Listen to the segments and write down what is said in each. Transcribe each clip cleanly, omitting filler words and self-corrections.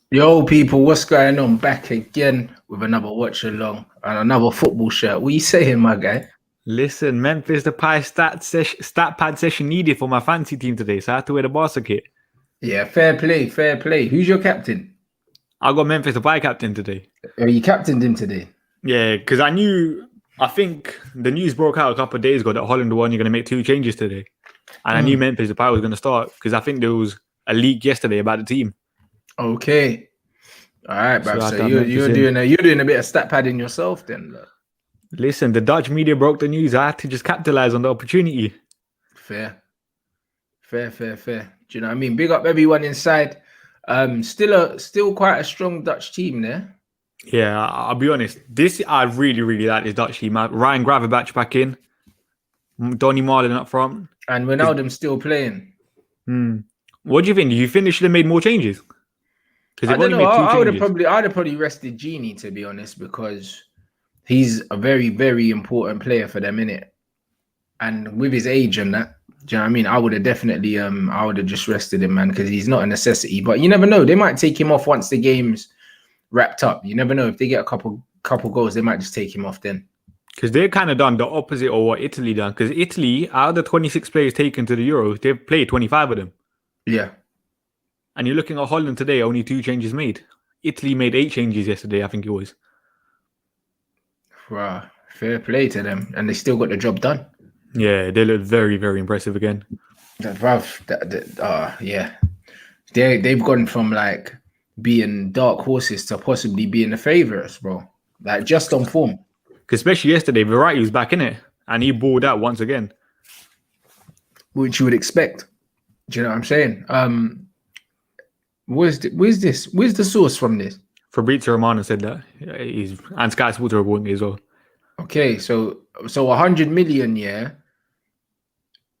Yo, people, what's going on? Back again with another watch along and another football shirt. What you saying, my guy? Listen, Memphis Depay stat pad session needed for my fancy team today, so I had to wear the Barca kit. Yeah, fair play, fair play. Who's your captain? I got Memphis Depay captain today. Oh, you captained him today? Yeah, because I think the news broke out a couple of days ago that Holland won. You're going to make 2 changes today, and I knew Memphis Depay was going to start because I think there was a leak yesterday about the team. Okay, all right, bruv. So So you're doing a bit of stat padding yourself then. Look. Listen, the Dutch media broke the news. I had to just capitalize on the opportunity. Fair. Do you know what I mean? Big up everyone inside. Still quite a strong Dutch team there. Yeah, I'll be honest. I really like this Dutch team. Ryan Gravenberch back in, Donny Marlin up front, and Wijnaldum still playing. What do you think? Do you think they should have made more changes? I don't know. I would have probably rested Genie, to be honest, because he's a very, very important player for them, innit? And with his age and that, do you know what I mean? I would have definitely I would have just rested him, man, because he's not a necessity. But you never know. They might take him off once the game's wrapped up. You never know. If they get a couple goals, they might just take him off then. Because they've kind of done the opposite of what Italy done. Because Italy, out of the 26 players taken to the Euros, they've played 25 of them. Yeah. And you're looking at Holland today, only 2 changes made. Italy made 8 changes yesterday, I think it was. Wow. Fair play to them. And they still got the job done. Yeah, they look very, very impressive again. Yeah. They've gone from like being dark horses to possibly being the favourites, bro. Like just on form. Especially yesterday, Verratti was back in it. And he balled out once again. Which you would expect. Do you know what I'm saying? Where's the source from this? Fabrizio Romano said that. And Sky Sports are reporting it as well. Okay, so 100 million, yeah.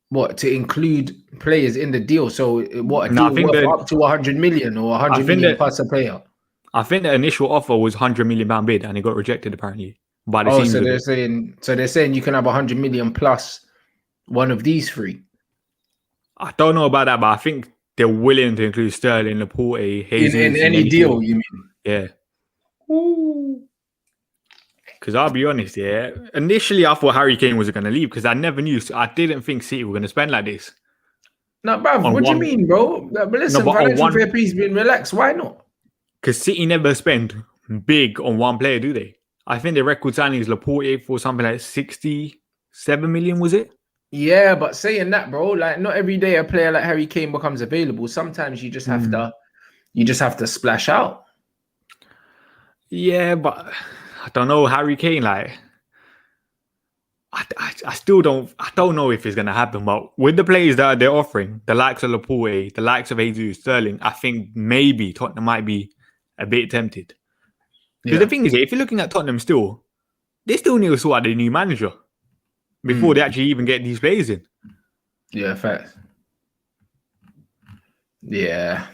What, to include players in the deal? So what, a deal worth up to 100 million or 100 million plus a player? I think the initial offer was £100 million bid and it got rejected apparently. By the so they're saying you can have 100 million plus one of these 3. I don't know about that, but I think they're willing to include Sterling, Laporte, Jesus. In any deal, you mean? Yeah. Because I'll be honest, yeah. Initially, I thought Harry Kane was going to leave because I never knew. So I didn't think City were going to spend like this. No, bruv, what do you mean, bro? But listen, financial fair play's been relaxed. Why not? Because City never spend big on one player, do they? I think the record signing is Laporte for something like 67 million, was it? Yeah, but saying that, bro, like not every day a player like Harry Kane becomes available. Sometimes you just have to splash out. Yeah, but I don't know, Harry Kane, like I don't know if it's gonna happen, but with the players that they're offering, the likes of Laporte, the likes of Jesus, Sterling, I think maybe Tottenham might be a bit tempted. Because the thing is, if you're looking at Tottenham still, they still need to sort out a new manager before they actually even get these players in. Yeah, facts. Yeah.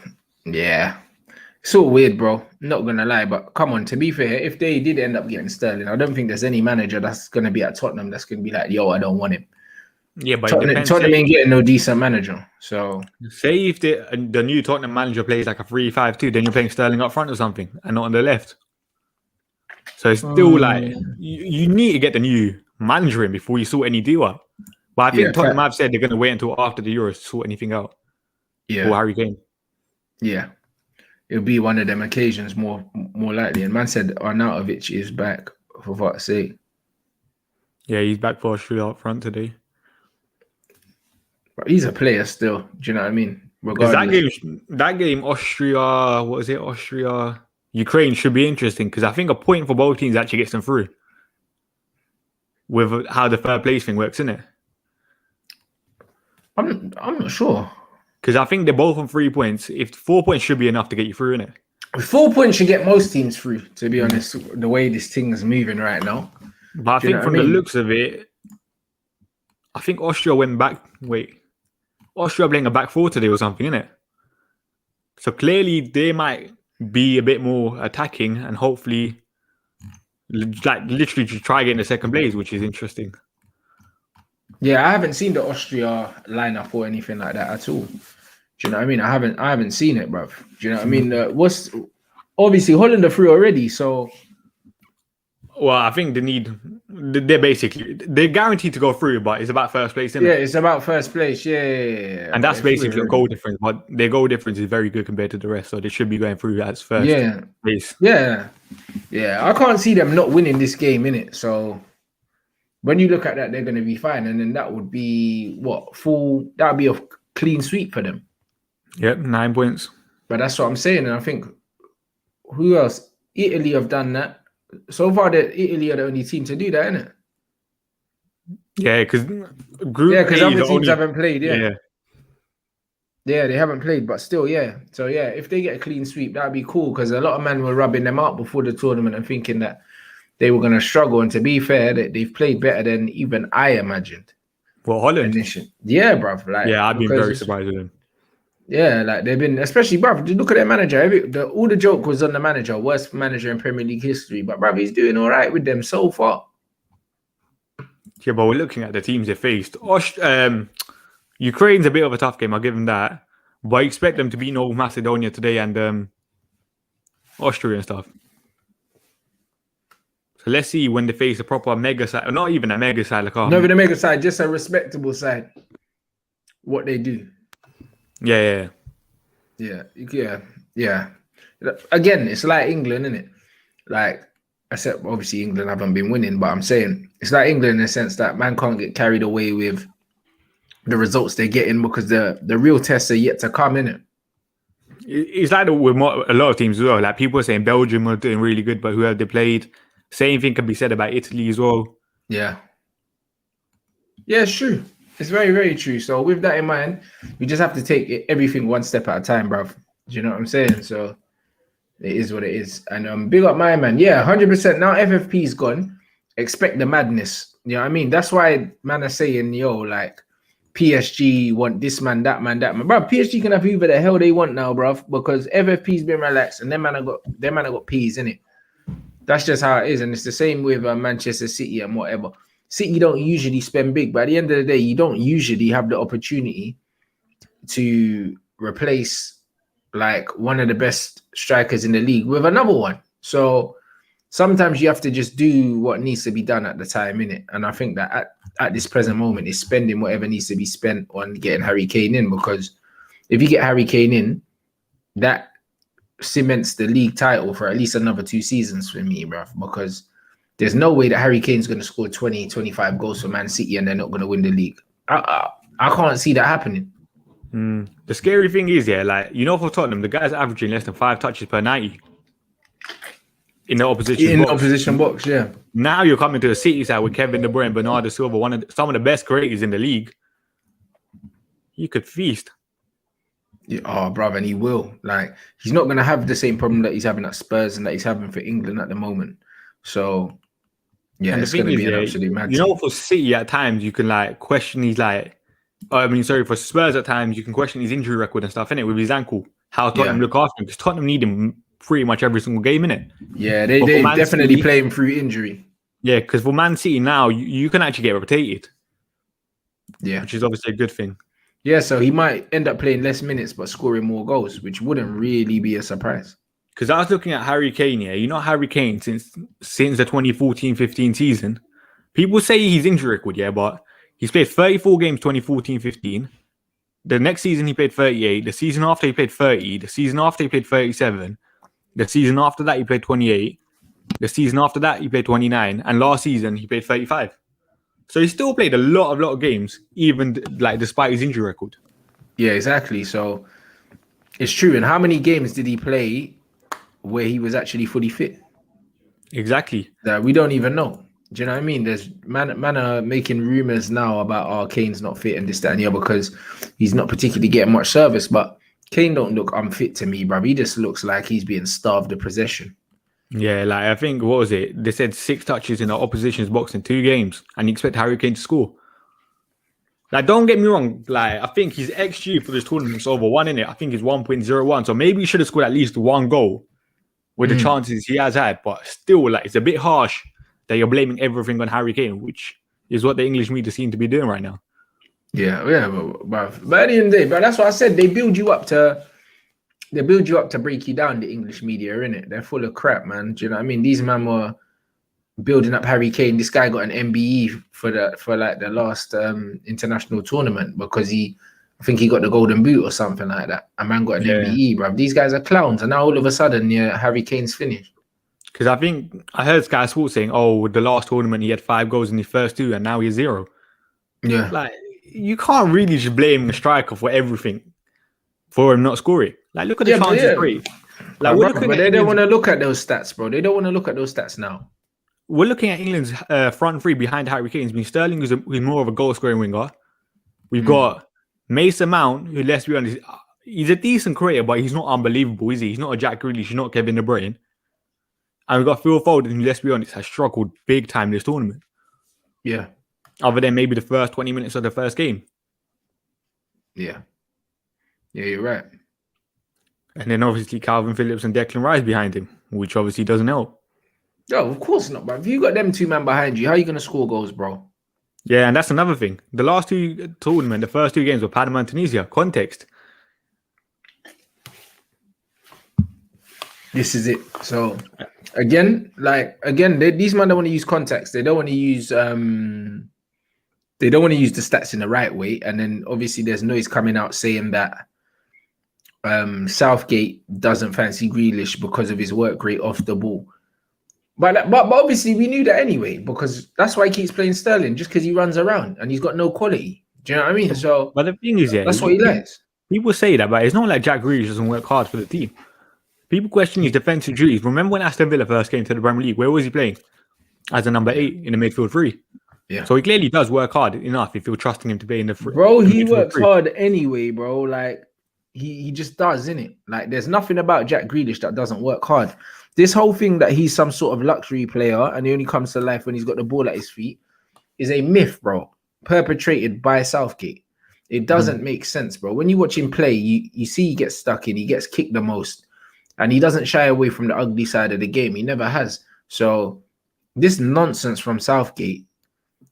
It's all weird, bro. Not gonna lie, but come on, to be fair, if they did end up getting Sterling, I don't think there's any manager that's gonna be at Tottenham that's gonna be like, yo, I don't want him. Yeah, but Tottenham ain't getting no decent manager. So say if the new Tottenham manager plays like a 3-5-2, then you're playing Sterling up front or something and not on the left. So it's still like you need to get the new manager in before you sort any deal out. But I think Tottenham have said they're going to wait until after the Euros to sort anything out. Yeah. For Harry Kane. Yeah. It'll be one of them occasions more likely. And man said Arnautovic is back, for fuck's sake. Yeah, he's back for Austria up front today. But he's a player still. Do you know what I mean? Regardless. That game, Austria, Ukraine should be interesting because I think a point for both teams actually gets them through. With how the third place thing works, isn't it? I'm not sure. Because I think they're both on 3 points. If 4 points should be enough to get you through, innit? 4 points should get most teams through, to be honest, the way this thing is moving right now. But I think from the looks of it, I think Austria went back. Austria playing a back 4 today or something, innit? So clearly they might be a bit more attacking and hopefully literally try getting the second place, which is interesting. Yeah, I haven't seen the Austria lineup or anything like that at all. Do you know what I mean? I haven't seen it, bruv. Do you know what I mean? What's obviously Holland are through already, so. Well, I think they're guaranteed to go through, but it's about first place, isn't it? Yeah, it's about first place. Yeah. And that's basically a goal difference, but their goal difference is very good compared to the rest, so they should be going through as first place. Yeah. I can't see them not winning this game, innit? So when you look at that, they're going to be fine, and then that would be that would be a clean sweep for them. Yep, 9 points. But that's what I'm saying, and I think who else? Italy have done that. So far, Italy are the only team to do that, isn't it? Yeah, because other teams haven't played. Yeah, they haven't played, but still, yeah. So yeah, if they get a clean sweep, that'd be cool. Because a lot of men were rubbing them out before the tournament and thinking that they were going to struggle. And to be fair, they've played better than even I imagined. Well, Holland. Yeah, bruv. I've been very surprised with them. Yeah, like they've been, especially, bruv, look at their manager. All the joke was on the manager, worst manager in Premier League history. But, bruv, he's doing all right with them so far. Yeah, but we're looking at the teams they faced. Ukraine's a bit of a tough game, I'll give them that. But I expect them to beat North Macedonia today and Austria and stuff. So let's see when they face a proper mega side, or not even a mega side. Not even a mega side, just a respectable side. What they do. Yeah. Again, it's like England, isn't it? Like I said, obviously England haven't been winning, but I'm saying it's like England in the sense that man can't get carried away with the results they're getting because the real tests are yet to come, innit? It's like with a lot of teams as well. Like people are saying Belgium are doing really good, but who have they played? Same thing can be said about Italy as well. Yeah, it's true. It's very, very true. So with that in mind, we just have to take everything one step at a time, bruv. Do you know what I'm saying? So it is what it is. And big up my man. Yeah, 100%. Now FFP's gone. Expect the madness. You know what I mean? That's why man are saying, like, PSG want this man, that man, that man. Bruv, PSG can have whoever the hell they want now, bruv, because FFP's been relaxed and them man have got peas, innit? That's just how it is. And it's the same with Manchester City and whatever. City don't usually spend big, but at the end of the day, you don't usually have the opportunity to replace like one of the best strikers in the league with another one. So sometimes you have to just do what needs to be done at the time, innit? And I think that at this present moment is spending whatever needs to be spent on getting Harry Kane in, because if you get Harry Kane in, that cements the league title for at least another 2 seasons for me, bruv, because there's no way that Harry Kane's going to score 20, 25 goals for Man City and they're not going to win the league. I can't see that happening. The scary thing is, for Tottenham, the guy's averaging less than 5 touches per 90 in the opposition box. Yeah. Now you're coming to the City side with Kevin De Bruyne, Bernardo Silva, some of the best creators in the league. You could feast. Yeah, brother, and he will. Like, he's not going to have the same problem that he's having at Spurs and that he's having for England at the moment. So, yeah, it's going to be an absolute madness. For City at times, you can question his for Spurs at times, you can question his injury record and stuff, innit, with his ankle. How Tottenham look after him, because Tottenham need him pretty much every single game, innit? Yeah, they definitely play him through injury. Yeah, because for Man City now, you can actually get rotated. Yeah. Which is obviously a good thing. Yeah, so he might end up playing less minutes but scoring more goals, which wouldn't really be a surprise. Because I was looking at Harry Kane, Harry Kane, since the 2014-15 season, people say he's injury record, but he's played 34 games 2014-15. The next season he played 38. The season after he played 30. The season after he played 37. The season after that he played 28. The season after that he played 29. And last season he played 35. So he still played a lot of games, even despite his injury record. Yeah, exactly. So it's true. And how many games did he play where he was actually fully fit? Exactly. That we don't even know. Do you know what I mean? There's man are making rumors now about Kane's not fit and this, that, and the other because he's not particularly getting much service. But Kane don't look unfit to me, bruv. He just looks like he's being starved of possession. Yeah, I think, what was it? They said 6 touches in the opposition's box in 2 games, and you expect Harry Kane to score. Don't get me wrong, I think his XG for this tournament is over 1, innit? I think it's 1.01, so maybe he should have scored at least 1 goal with the chances he has had, but still, it's a bit harsh that you're blaming everything on Harry Kane, which is what the English media seem to be doing right now. Yeah, but at the end of the day, but that's what I said. They build you up to break you down. The English media, innit? They're full of crap, man. Do you know what I mean? These men were building up Harry Kane. This guy got an MBE for the last international tournament because I think he got the golden boot or something like that. A man got an MBE, bro. These guys are clowns, and now all of a sudden, Harry Kane's finished. Because I think I heard Sky Sports saying, "Oh, the last tournament he had 5 goals in the first 2, and now he's 0." Yeah, like you can't really just blame the striker for everything for him not scoring. Like, look at the chances created. Like, but they don't want to look at those stats, bro. They don't want to look at those stats now. We're looking at England's front three behind Harry Kane. I mean, Sterling is more of a goal-scoring winger. We've got Mason Mount, who, let's be honest, he's a decent creator, but he's not unbelievable, is he? He's not a Jack Grealish, he's not Kevin De Bruyne. And we've got Phil Foden, who, let's be honest, has struggled big time this tournament. Yeah. Other than maybe the first 20 minutes of the first game. Yeah. Yeah, you're right. And then obviously Calvin Phillips and Declan Rice behind him, which obviously doesn't help. No, of course not, bro. If you got them 2 men behind you, how are you going to score goals, bro? Yeah, and that's another thing. The last 2 tournaments, the first 2 games were Panama and Tunisia. Context. This is it. So, again, these men don't want to use context. They don't want to use the stats in the right way. And then obviously there's noise coming out saying that Southgate doesn't fancy Grealish because of his work rate off the ball. But obviously we knew that anyway, because that's why he keeps playing Sterling, just because he runs around and he's got no quality. Do you know what I mean? So, but the thing is, that's what he likes. People say that, but it's not like Jack Grealish doesn't work hard for the team. People question his defensive duties. Remember when Aston Villa first came to the Premier League? Where was he playing? As a number 8 in the midfield 3. Yeah. So he clearly does work hard enough if you're trusting him to be in the 3. Bro, he works hard anyway, bro. Like, he just does, innit? Like, there's nothing about Jack Grealish that doesn't work hard. This whole thing that he's some sort of luxury player and he only comes to life when he's got the ball at his feet is a myth, bro. Perpetrated by Southgate. It doesn't make sense, bro. When you watch him play, you see he gets stuck in, he gets kicked the most, and he doesn't shy away from the ugly side of the game. He never has. So this nonsense from Southgate,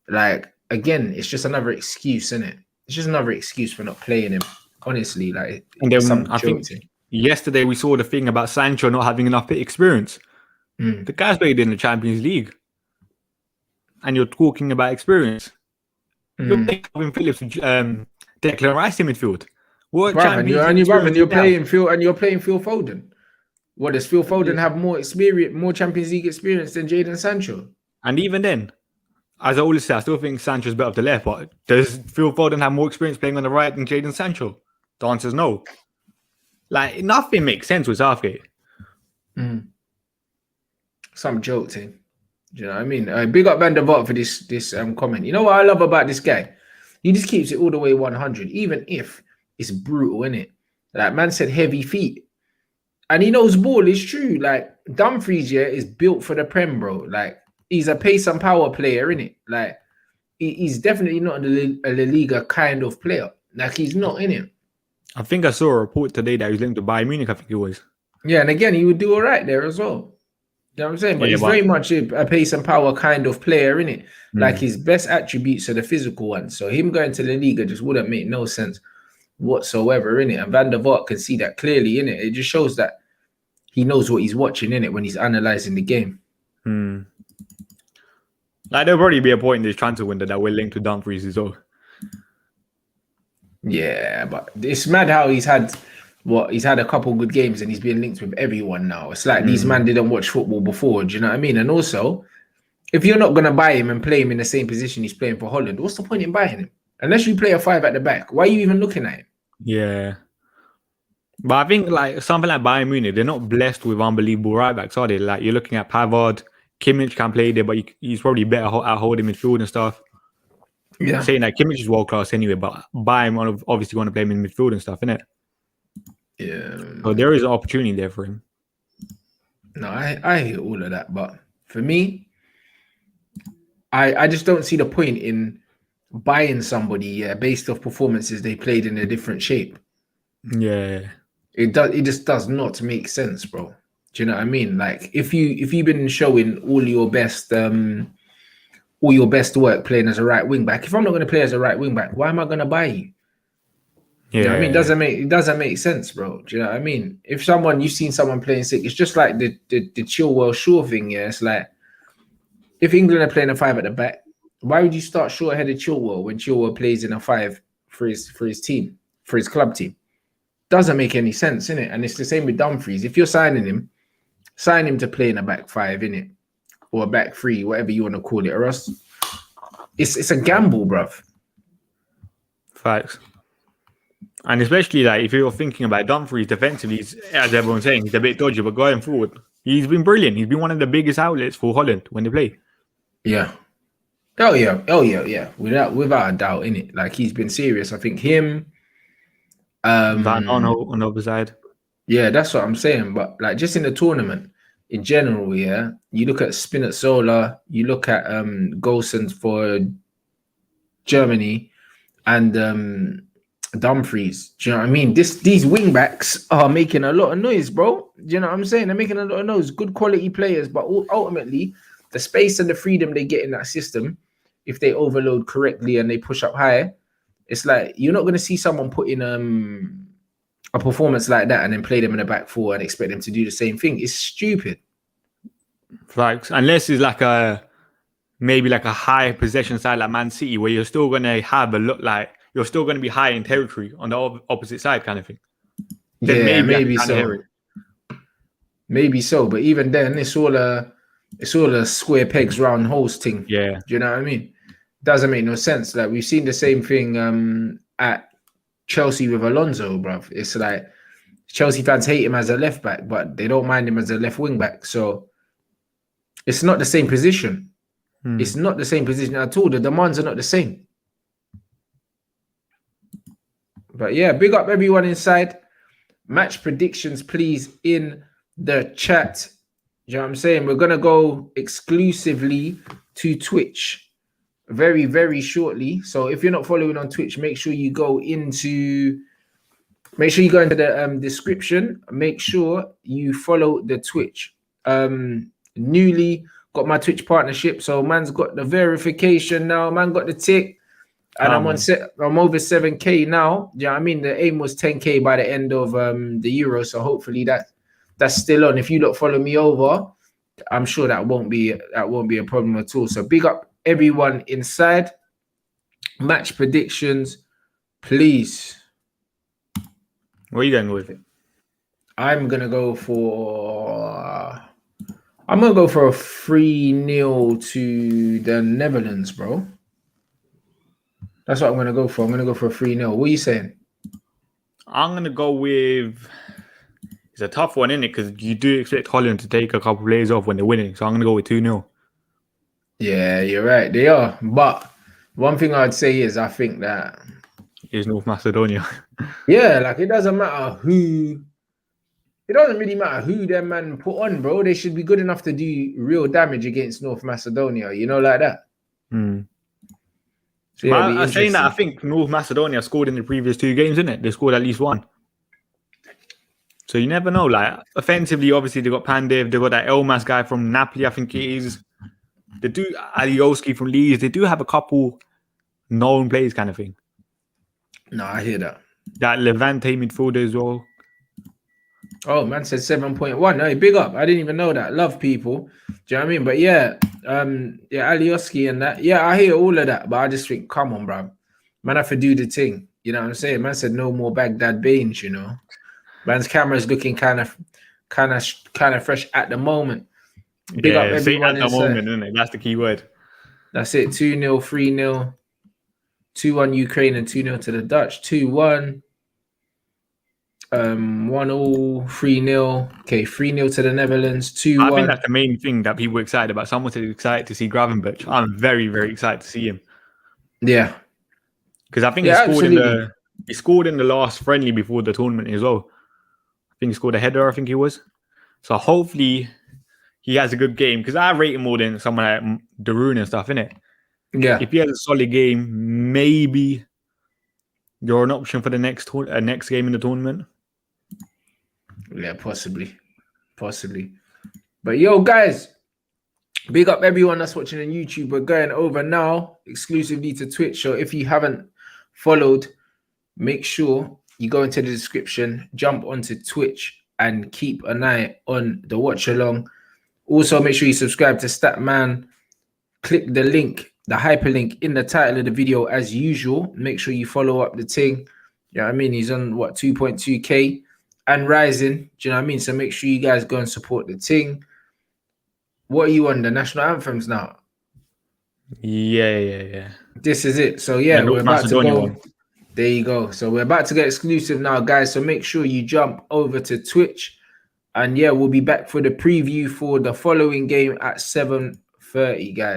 like, again, it's just another excuse, isn't it? It's just another excuse for not playing him. Honestly, like, and then I think yesterday we saw the thing about Sancho not having enough experience. The guy's played in the Champions League, and you're talking about experience. You're playing Calvin Phillips, Declan Rice in midfield. You're playing Phil Foden. What, does Phil Foden have more experience, more Champions League experience than Jadon Sancho? And even then, as I always say, I still think Sancho's better off the left. But does Phil Foden have more experience playing on the right than Jadon Sancho? The answer is no. Like, nothing makes sense with Southgate. Some joke thing. Do you know what I mean? Big up Van der Vaart for this comment. You know what I love about this guy? He just keeps it all the way 100, even if it's brutal, innit? Like, man said heavy feet. And he knows ball is true. Like, Dumfries, is built for the Prem, bro. Like, he's a pace and power player, innit? Like, he's definitely not a La Liga kind of player. Like, he's not, innit? I think I saw a report today that he was linked to Bayern Munich, I think it was. Yeah, and again, he would do all right there as well. You know what I'm saying? But he's very much a pace and power kind of player, innit? Like, his best attributes are the physical ones. So him going to La Liga just wouldn't make no sense whatsoever, innit? And Van der Vaart can see that clearly, innit? It just shows that he knows what he's watching, innit, when he's analysing the game. Like, there'll probably be a point in this transfer window that we're linked to Dumfries as well. Yeah, but it's mad how he's had a couple good games and he's being linked with everyone now. It's like these men didn't watch football before, do you know what I mean? And also, if you're not going to buy him and play him in the same position he's playing for Holland, what's the point in buying him? Unless you play a 5 at the back, why are you even looking at him? Yeah. But I think, like, something like Bayern Munich, they're not blessed with unbelievable right backs, are they? Like, you're looking at Pavard, Kimmich can play there, but he's probably better at holding midfield and stuff. Yeah. Saying that Kimmich is world class anyway, but Bayern obviously want to play him in midfield and stuff, innit? Yeah. So there is an opportunity there for him. No, I hear all of that, but for me, I just don't see the point in buying somebody based off performances they played in a different shape. Yeah. It just does not make sense, bro. Do you know what I mean? Like, if you've been showing all your best all your best work playing as a right wing back. If I'm not going to play as a right wing back, why am I going to buy you? Yeah, you know what I mean, it doesn't make sense, bro. Do you know what I mean? If you've seen someone playing sick, it's just like the Chilwell Shaw thing. Yeah, it's like if England are playing a 5 at the back, why would you start Shaw ahead of Chilwell when Chilwell plays in a 5 for his team, for his club team? Doesn't make any sense, innit? And it's the same with Dumfries. If you're signing him, sign him to play in a back 5, innit? Or a back 3, whatever you want to call it, or else it's a gamble, bruv. Facts. And especially like if you're thinking about Dumfries defensively, as everyone's saying, he's a bit dodgy, but going forward, he's been brilliant. He's been one of the biggest outlets for Holland when they play. Yeah. Oh yeah. Without a doubt, innit? Like he's been serious. I think him. Van on the other side. Yeah, that's what I'm saying. But like just in the tournament in general, yeah, you look at Spinazzola, you look at Golsons for Germany, and Dumfries. Do you know what I mean? These wing backs are making a lot of noise, bro. Do you know what I'm saying? They're making a lot of noise. Good quality players, but ultimately, the space and the freedom they get in that system, if they overload correctly and they push up high, it's like you're not going to see someone put in a performance like that and then play them in the back 4 and expect them to do the same thing. It's stupid. Facts. Unless it's like maybe like a high possession side like Man City, where you're still going to have a look like you're still going to be high in territory on the opposite side, kind of thing. Then Yeah, maybe so. Maybe so, but even then, it's all a square pegs round holes thing. Yeah, do you know what I mean? Doesn't make no sense. Like we've seen the same thing at Chelsea with Alonso, bruv. It's like Chelsea fans hate him as a left back, but they don't mind him as a left wing back. So it's not the same position. It's not the same position at all. The demands are not the same. But yeah, big up everyone inside. Match predictions, please, in the chat. You know what I'm saying? We're going to go exclusively to Twitch very, very shortly. So if you're not following on Twitch, make sure you go into the description. Make sure you follow the Twitch. Newly got my Twitch partnership. So man's got the verification now. Man got the tick. And I'm over 7K now. Yeah, I mean the aim was 10K by the end of the Euro. So hopefully that's still on. If you look follow me over, I'm sure that won't be a problem at all. So big up everyone inside. Match predictions, please. What are you going with? I'm gonna go for a 3-0 to the Netherlands, bro. That's what I'm going to go for. I'm going to go for a 3-0. What are you saying? I'm going to go with... It's a tough one, isn't it? Because you do expect Holland to take a couple of plays off when they're winning. So I'm going to go with 2-0. Yeah, you're right. They are. But one thing I'd say is I think that... Is North Macedonia. Yeah, like it doesn't matter who... It doesn't really matter who them man put on, bro. They should be good enough to do real damage against North Macedonia. You know, like that. So yeah, I'm saying that I think North Macedonia scored in the previous 2 games, isn't it? They scored at least 1. So you never know. Like offensively, obviously they got Pandev, they got that Elmas guy from Napoli, I think it is. They do Alioski from Leeds. They do have a couple known players, kind of thing. No, I hear that. That Levante midfielder as well. Oh, man said 7.1. No, big up. I didn't even know that. Love people. Do you know what I mean? But yeah, Alioski and that. Yeah, I hear all of that, but I just think, come on, bro. Man, I have to do the thing. You know what I'm saying? Man said no more Baghdad Baines, you know. Man's camera's looking kind of fresh at the moment. Big up everyone at the moment, isn't it? That's the key word. That's it. 2-0, 3-0, 2-1 Ukraine and 2-0 to the Dutch. 2-1. 1-0, 3-0. Okay, 3-0 to the Netherlands. 2-1. I think that's the main thing that people are excited about. Someone's excited to see Gravenberch. I'm very, very excited to see him. Yeah. Because I think he scored in the last friendly before the tournament as well. I think he scored a header, I think he was. So hopefully he has a good game. Because I rate him more than someone like Darun and stuff, innit? Yeah. If he has a solid game, maybe you're an option for the next game in the tournament. Yeah, possibly. But yo, guys, Big up everyone that's watching on YouTube. We're going over now exclusively to Twitch. So if you haven't followed, make sure you go into the description, jump onto Twitch, and keep an eye on the watch along. Also, make sure you subscribe to Statman. Click the link, the hyperlink in the title of the video as usual. Make sure you follow up the thing. You know what I mean? He's on what, 2.2k and rising. Do you know what I mean? So make sure you guys go and support the thing. What are you on? The national anthems now? Yeah. This is it. So yeah, we're about to go. One. There you go. So we're about to get exclusive now, guys. So make sure you jump over to Twitch. And yeah, we'll be back for the preview for the following game at 7:30, guys.